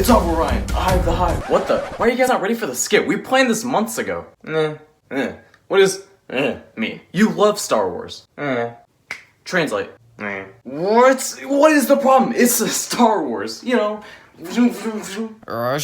It's over, Ryan. I have the hype. What the? Why are you guys not ready for the skit? We planned this months ago. What is mean? You love Star Wars. Translate. What is the problem? It's a Star Wars, you know. It's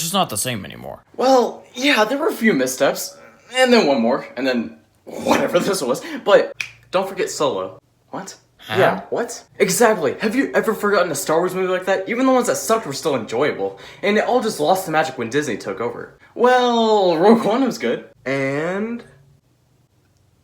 just not the same anymore. Well, yeah, there were a few missteps. And then one more. And then whatever this was. But don't forget Solo. What? Huh? Yeah, what? Exactly. Have you ever forgotten a Star Wars movie like that? Even the ones that sucked were still enjoyable. And it all just lost the magic when Disney took over. Well, Rogue One was good. And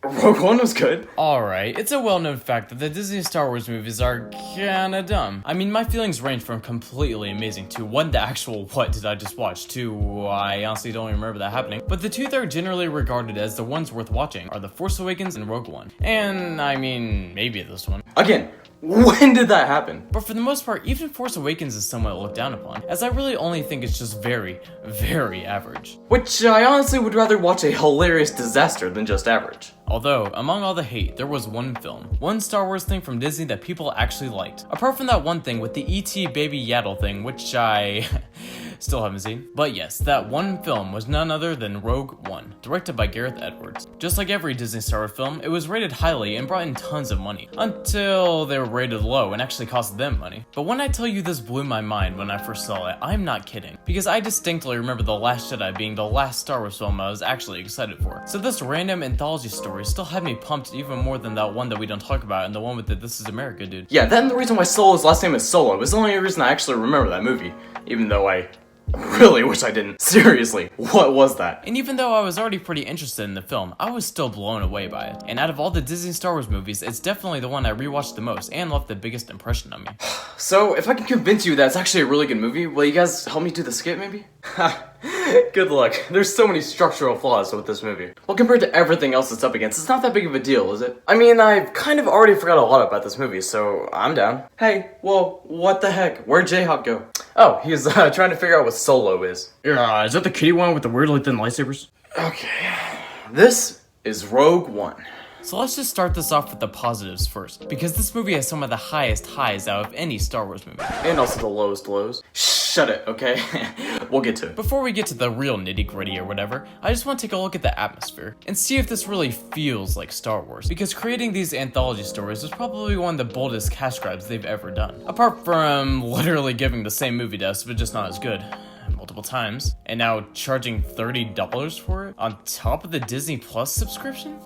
Rogue One was good. Alright, it's a well-known fact that the Disney Star Wars movies are kinda dumb. I mean, my feelings range from completely amazing to what the actual what did I just watch to I honestly don't even remember that happening. But the two that are generally regarded as the ones worth watching are The Force Awakens and Rogue One. And, I mean, maybe this one. Again, when did that happen? But for the most part, even Force Awakens is somewhat looked down upon, as I really only think it's just very, very average. Which I honestly would rather watch a hilarious disaster than just average. Although, among all the hate, there was one film, one Star Wars thing from Disney that people actually liked. Apart from that one thing with the E.T. Baby Yaddle thing, which I still haven't seen. But yes, that one film was none other than Rogue One, directed by Gareth Edwards. Just like every Disney Star Wars film, it was rated highly and brought in tons of money, until they were rated low and actually cost them money. But when I tell you this blew my mind when I first saw it, I'm not kidding, because I distinctly remember The Last Jedi being the last Star Wars film I was actually excited for. So this random anthology story still had me pumped even more than that one that we don't talk about and the one with the This Is America dude. Yeah, then the reason why Solo's last name is Solo is the only reason I actually remember that movie, even though I really wish I didn't. Seriously, what was that? And even though I was already pretty interested in the film, I was still blown away by it. And out of all the Disney Star Wars movies, it's definitely the one I rewatched the most and left the biggest impression on me. So, if I can convince you that it's actually a really good movie, will you guys help me do the skit maybe? Good luck. There's so many structural flaws with this movie. Well, compared to everything else it's up against, it's not that big of a deal, is it? I mean, I've kind of already forgot a lot about this movie, so I'm down. Hey, whoa, what the heck? Where'd J-Hawk go? Oh, he's trying to figure out what Solo is. Is that the kitty one with the weirdly thin lightsabers? Okay. This is Rogue One. So let's just start this off with the positives first, because this movie has some of the highest highs out of any Star Wars movie. And also the lowest lows. Shut it, okay? We'll get to it. Before we get to the real nitty-gritty or whatever, I just want to take a look at the atmosphere and see if this really feels like Star Wars, because creating these anthology stories was probably one of the boldest cash grabs they've ever done. Apart from literally giving the same movie to us, but just not as good. Multiple times, and now charging $30 for it on top of the Disney Plus subscription?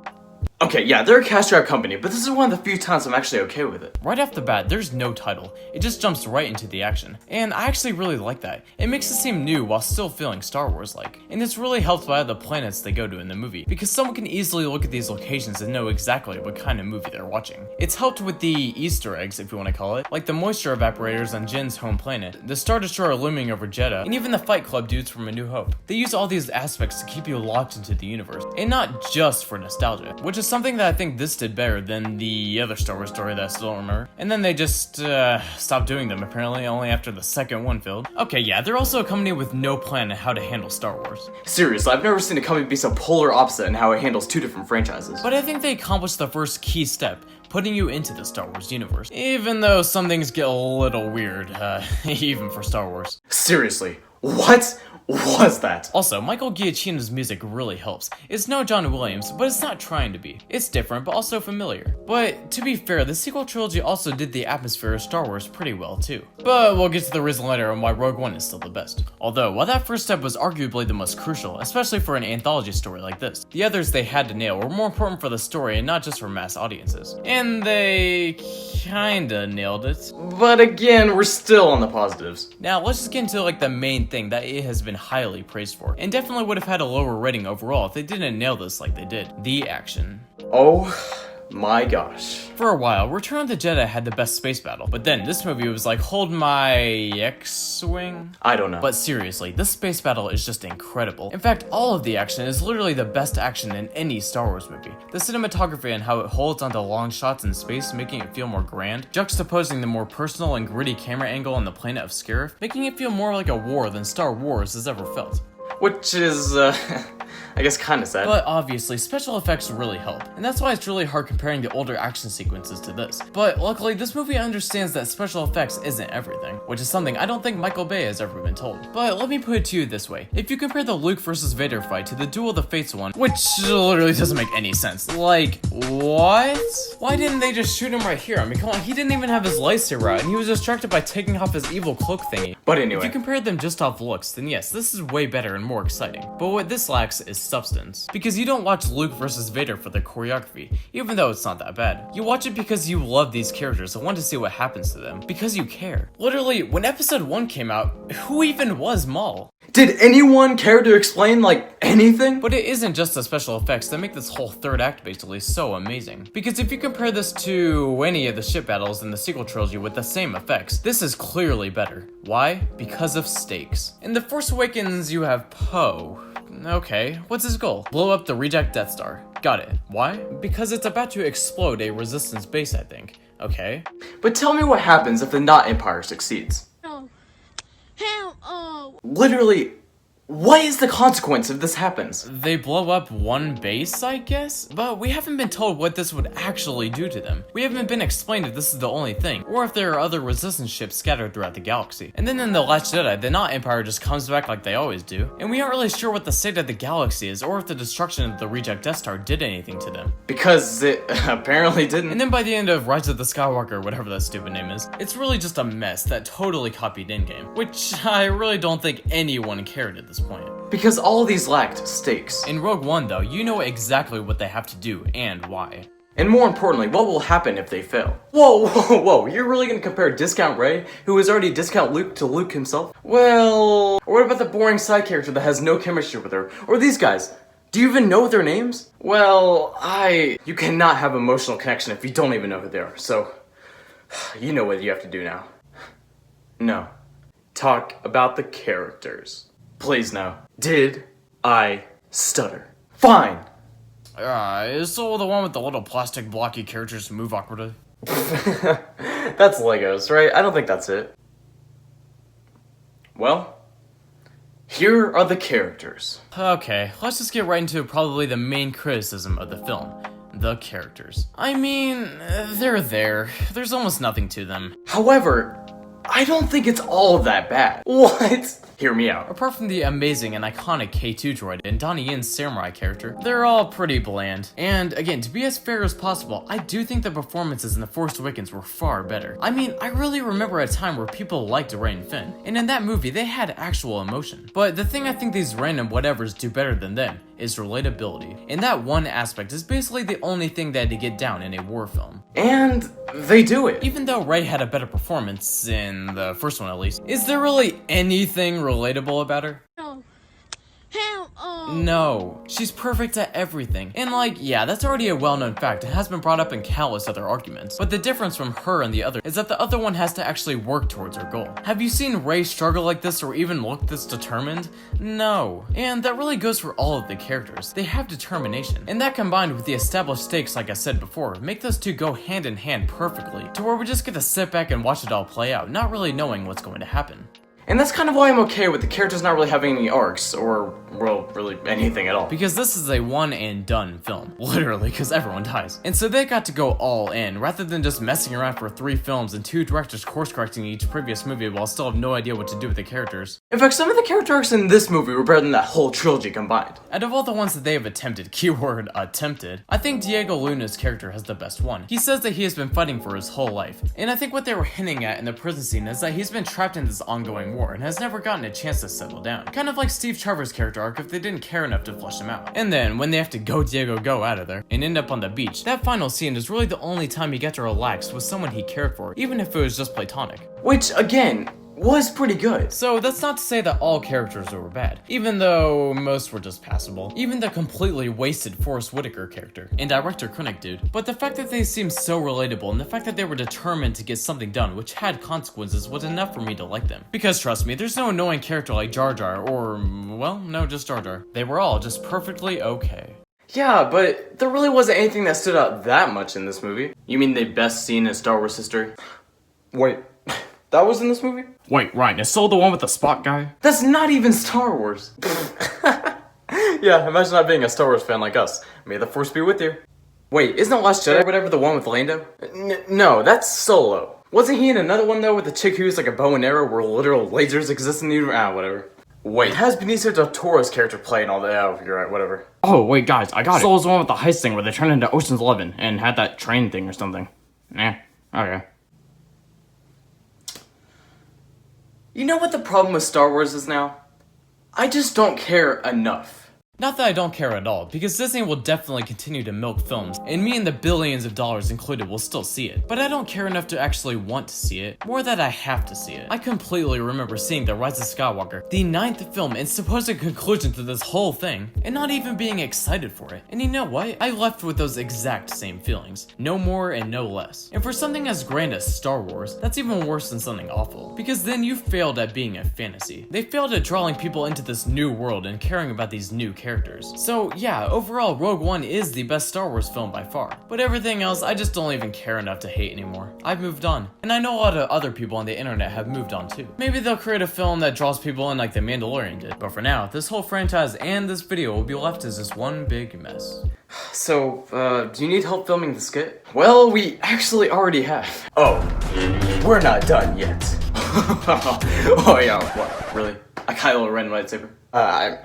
Okay, yeah, they're a cash grab company, but this is one of the few times I'm actually okay with it. Right off the bat, there's no title. It just jumps right into the action. And I actually really like that. It makes it seem new while still feeling Star Wars-like. And it's really helped by the planets they go to in the movie, because someone can easily look at these locations and know exactly what kind of movie they're watching. It's helped with the Easter eggs, if you want to call it, like the moisture evaporators on Jin's home planet, the Star Destroyer looming over Jeddah, and even the Fight Club dudes from A New Hope. They use all these aspects to keep you locked into the universe, and not just for nostalgia, which is something that I think this did better than the other Star Wars story that I still don't remember. And then they just stopped doing them, apparently, only after the second one failed. Okay, yeah, they're also a company with no plan on how to handle Star Wars. Seriously, I've never seen a company be so polar opposite in how it handles two different franchises. But I think they accomplished the first key step, putting you into the Star Wars universe. Even though some things get a little weird, even for Star Wars. Seriously, what was that? Also, Michael Giacchino's music really helps. It's no John Williams, but it's not trying to be. It's different, but also familiar. But to be fair, the sequel trilogy also did the atmosphere of Star Wars pretty well too. But we'll get to the reason later on why Rogue One is still the best. Although, while that first step was arguably the most crucial, especially for an anthology story like this, the others they had to nail were more important for the story and not just for mass audiences. And they kinda nailed it. But again, we're still on the positives. Now, let's just get into like the main thing that it has been highly praised for, and definitely would have had a lower rating overall if they didn't nail this like they did. The action. Oh my gosh. For a while, Return of the Jedi had the best space battle, but then this movie was like, hold my X-Wing? I don't know. But seriously, this space battle is just incredible. In fact, all of the action is literally the best action in any Star Wars movie. The cinematography and how it holds onto long shots in space, making it feel more grand, juxtaposing the more personal and gritty camera angle on the planet of Scarif, making it feel more like a war than Star Wars has ever felt. Which is, I guess kinda sad. But obviously, special effects really help, and that's why it's really hard comparing the older action sequences to this. But luckily, this movie understands that special effects isn't everything, which is something I don't think Michael Bay has ever been told. But let me put it to you this way. If you compare the Luke vs. Vader fight to the Duel of the Fates one, which literally doesn't make any sense. Like, what? Why didn't they just shoot him right here? I mean, come on, he didn't even have his lightsaber out, and he was distracted by taking off his evil cloak thingy. But anyway. If you compare them just off looks, then yes, this is way better and more exciting. But what this lacks is substance. Because you don't watch Luke vs. Vader for the choreography, even though it's not that bad. You watch it because you love these characters and want to see what happens to them, because you care. Literally, when episode 1 came out, who even was Maul? Did anyone care to explain, like, anything? But it isn't just the special effects that make this whole third act basically so amazing. Because if you compare this to any of the ship battles in the sequel trilogy with the same effects, this is clearly better. Why? Because of stakes. In The Force Awakens, you have Poe. Okay, what's his goal? Blow up the reject Death Star. Got it. Why? Because it's about to explode a resistance base, I think. Okay. But tell me what happens if the Not Empire succeeds. Literally, what is the consequence if this happens? They blow up one base, I guess? But we haven't been told what this would actually do to them. We haven't been explained if this is the only thing, or if there are other resistance ships scattered throughout the galaxy. And then in The Last Jedi, the Not Empire just comes back like they always do, and we aren't really sure what the state of the galaxy is, or if the destruction of the reject Death Star did anything to them. Because it apparently didn't. And then by the end of Rise of the Skywalker, whatever that stupid name is, it's really just a mess that totally copied Endgame, which I really don't think anyone cared at this point. Because all these lacked stakes. In Rogue One, though, you know exactly what they have to do and why. And more importantly, what will happen if they fail? Whoa, you're really gonna compare Discount Rey, who is already Discount Luke, to Luke himself? Well, or what about the boring side character that has no chemistry with her? Or these guys? Do you even know their names? Well, you cannot have emotional connection if you don't even know who they are, so you know what you have to do now. No. Talk about the characters. Please no. Did I stutter? Fine! Is Solo the one with the little plastic blocky characters who move awkwardly? That's Legos, right? I don't think that's it. Well, here are the characters. Okay, let's just get right into probably the main criticism of the film. The characters. I mean, they're there. There's almost nothing to them. However, I don't think it's all that bad. What? Hear me out. Apart from the amazing and iconic K2 droid and Donnie Yen's samurai character, they're all pretty bland. And again, to be as fair as possible, I do think the performances in The Force Awakens were far better. I mean, I really remember a time where people liked Rey and Finn, and in that movie, they had actual emotion. But the thing I think these random whatevers do better than them is relatability. And that one aspect is basically the only thing they had to get down in a war film. And they do it. Even though Rey had a better performance, in the first one at least, is there really anything relatable about her? No, she's perfect at everything. And like, yeah, that's already a well-known fact and has been brought up in countless other arguments. But the difference from her and the other is that the other one has to actually work towards her goal. Have you seen Rey struggle like this or even look this determined? No. And that really goes for all of the characters. They have determination. And that combined with the established stakes, like I said before, make those two go hand in hand perfectly, to where we just get to sit back and watch it all play out, not really knowing what's going to happen. And that's kind of why I'm okay with the characters not really having any arcs, or, well, really anything at all. Because this is a one and done film. Literally, because everyone dies. And so they got to go all in, rather than just messing around for 3 films and 2 directors course-correcting each previous movie while still have no idea what to do with the characters. In fact, some of the character arcs in this movie were better than that whole trilogy combined. Out of all the ones that they have attempted, keyword attempted, I think Diego Luna's character has the best one. He says that he has been fighting for his whole life. And I think what they were hinting at in the prison scene is that he's been trapped in this ongoing war and has never gotten a chance to settle down. Kind of like Steve Trevor's character arc if they didn't care enough to flesh him out. And then, when they have to go Diego go out of there and end up on the beach, that final scene is really the only time he got to relax with someone he cared for, even if it was just platonic. Which, again, was pretty good. So that's not to say that all characters were bad, even though most were just passable. Even the completely wasted Forrest Whitaker character and director Krennic dude. But the fact that they seemed so relatable and the fact that they were determined to get something done which had consequences was enough for me to like them. Because trust me, there's no annoying character like Jar Jar or, well, no, just Jar Jar. They were all just perfectly okay. Yeah, but there really wasn't anything that stood out that much in this movie. You mean the best scene in Star Wars history? Wait, that was in this movie? Wait, right, is Solo the one with the Spock guy? That's not even Star Wars. Yeah, imagine not being a Star Wars fan like us. May the Force be with you. Wait, isn't Last Jedi or whatever the one with Lando? No, that's Solo. Wasn't he in another one though with the chick who's like a bow and arrow where literal lasers exist in the universe? Whatever. Wait, it has Benicio del Toro's character playing all that. Oh, you're right, whatever. Oh, wait, guys, I got it. Solo's the one with the heist thing where they turned into Ocean's 11 and had that train thing or something. Okay. You know what the problem with Star Wars is now? I just don't care enough. Not that I don't care at all, because Disney will definitely continue to milk films, and me and the billions of dollars included will still see it. But I don't care enough to actually want to see it, more that I have to see it. I completely remember seeing The Rise of Skywalker, the 9th film and supposed conclusion to this whole thing, and not even being excited for it. And you know what? I left with those exact same feelings. No more and no less. And for something as grand as Star Wars, that's even worse than something awful. Because then you failed at being a fantasy. They failed at drawing people into this new world and caring about these new characters. So yeah, overall Rogue One is the best Star Wars film by far. But everything else, I just don't even care enough to hate anymore. I've moved on. And I know a lot of other people on the internet have moved on too. Maybe they'll create a film that draws people in like The Mandalorian did. But for now, this whole franchise and this video will be left as just one big mess. So, do you need help filming the skit? Well, we actually already have. Oh, we're not done yet. Oh yeah, what, really? A Kylo Ren lightsaber? I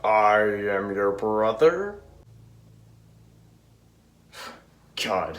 am your brother? God.